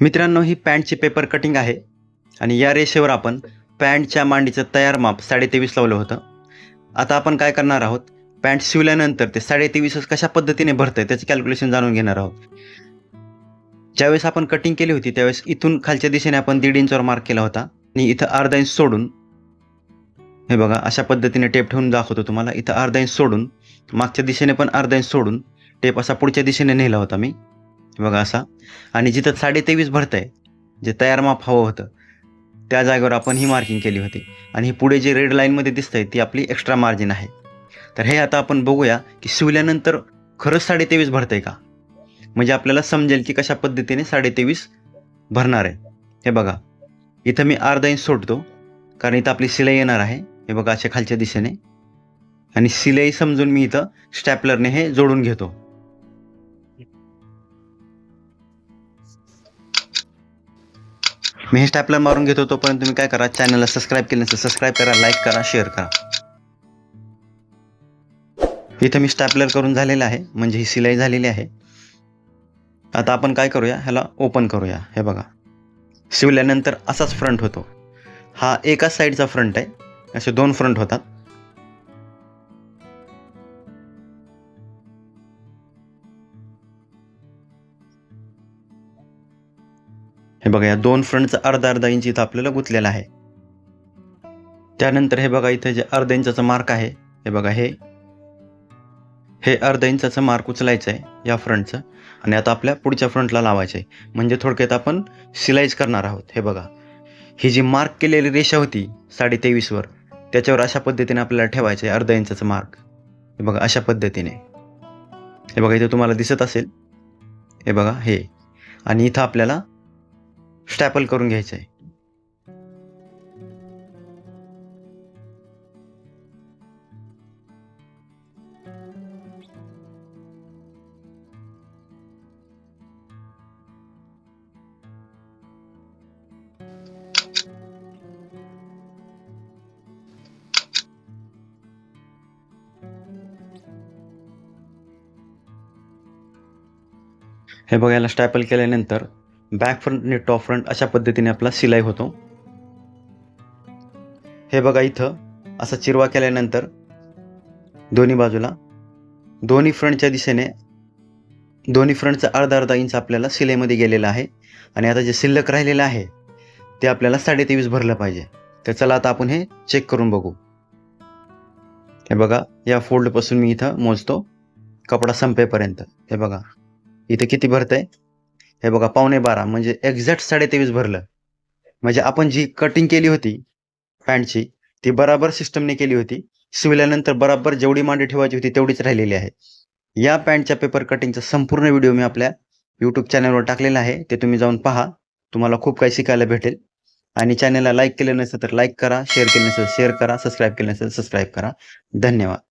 मित्रांनो, ही पॅन्टची paper cutting आहे आणि या रेषेवर आपण पॅन्टच्या मांडीचं तयार माप 23.5 लावलं होतं. आता आपण काय करणार आहोत, पॅन्ट शिवल्यानंतर ते 23.5 कशा पद्धतीने भरतंय त्याचं कॅल्क्युलेशन जाणून घेणार आहोत. ज्यावेळेस आपण कटिंग केली होती त्यावेळेस इथून खालच्या दिशेने आपण 1.5 इंचावर मार्क केला होता आणि इथं अर्धा इंच सोडून, हे बघा अशा पद्धतीने टेप ठेवून दाखवतो तुम्हाला. इथं अर्धा इंच सोडून, मागच्या दिशेने पण अर्धा इंच सोडून टेप असा पुढच्या दिशेने नेला होता मी, हे बघा असा. आणि जिथं 23.5 भरतंय, जे तयार माप हवं होतं त्या जागेवर आपण ही मार्किंग केली होती. आणि ही पुढे जे रेड लाईनमध्ये दिसतंय ती आपली एक्स्ट्रा मार्जिन आहे. तर हे आता आपण बघूया की शिवल्यानंतर खरंच 23.5 भरतंय का, म्हणजे आपल्याला समजेल की कशा पद्धतीने 23.5 भरणार आहे. हे बघा इथं मी अर्धा इंच सोडतो कारण इथं आपली शिलाई येणार आहे, हे बघा अशा खालच्या दिशेने. आणि शिलाई समजून मी इथं स्टॅपलरने हे जोडून घेतो. मी हे स्टॅपलर मारून घेतो. तोपर्यंत तुम्ही काय करा, चॅनलला सबस्क्राईब केलं नसेल सबस्क्राईब करा, लाईक करा, शेअर करा. इथं मी स्टॅपलर करून झालेलं आहे, म्हणजे ही शिलाई झालेली आहे. आता आपण काय करूया, ह्याला ओपन करूया. हे बघा शिवल्यानंतर असाच फ्रंट होतो. हा एकाच साईडचा फ्रंट आहे, असे 2 फ्रंट होतात. हे बघा या 2 फ्रंटचा अर्धा इंच इथं आपल्याला गुंतलेला आहे. त्यानंतर हे बघा इथं जे अर्धा इंचाचा मार्क आहे, हे बघा हे अर्धा इंचाचं मार्क उचलायचं आहे या फ्रंटचं आणि आता आपल्या पुढच्या फ्रंटला लावायचं आहे. म्हणजे थोडक्यात आपण शिलाईच करणार आहोत. हे बघा ही जी मार्क केलेली रेषा होती 23.5 वर, त्याच्यावर अशा पद्धतीने आपल्याला ठेवायचं आहे अर्धा इंचाचं मार्क. हे बघा अशा पद्धतीने, हे बघा इथे तुम्हाला दिसत असेल, हे बघा हे. आणि इथं आपल्याला स्टॅपल करून घ्यायचं आहे. हे बघा याला स्टॅपल केल्यानंतर बॅक फ्रंट आणि टॉप फ्रंट अशा पद्धतीने आपला शिलाई होतो. हे बघा इथं असा चिरवा केल्यानंतर दोन्ही बाजूला दोन्ही फ्रंटच्या दिशेने दोन्ही फ्रंटचा अर्धा इंच आपल्याला शिलाईमध्ये गेलेला आहे. आणि आता जे शिल्लक राहिलेलं आहे ते आपल्याला 23.5 भरलं पाहिजे. तर चला आता आपण हे चेक करून बघू. हे बघा या फोल्डपासून मी इथं मोजतो कपडा संपेपर्यंत. हे बघा इथं किती भरतंय, हे बघा 11:15 म्हणजे एक्झॅक्ट 23.5 भरलं. म्हणजे आपण जी कटिंग केली होती पॅन्टची ती बराबर सिस्टमने केली होती. शिवल्यानंतर बराबर जेवढी मांडी ठेवायची होती तेवढीच राहिलेली आहे. या पॅन्टच्या पेपर कटिंगचा संपूर्ण व्हिडिओ मी आपल्या यूट्यूब चॅनलवर टाकलेला आहे, ते तुम्ही जाऊन पहा. तुम्हाला खूप काही शिकायला भेटेल. आणि चॅनलला लाईक केलं नसेल तर लाईक करा, शेअर केलं नसेल शेअर करा, सबस्क्राईब केलं नसेल सबस्क्राईब करा. धन्यवाद.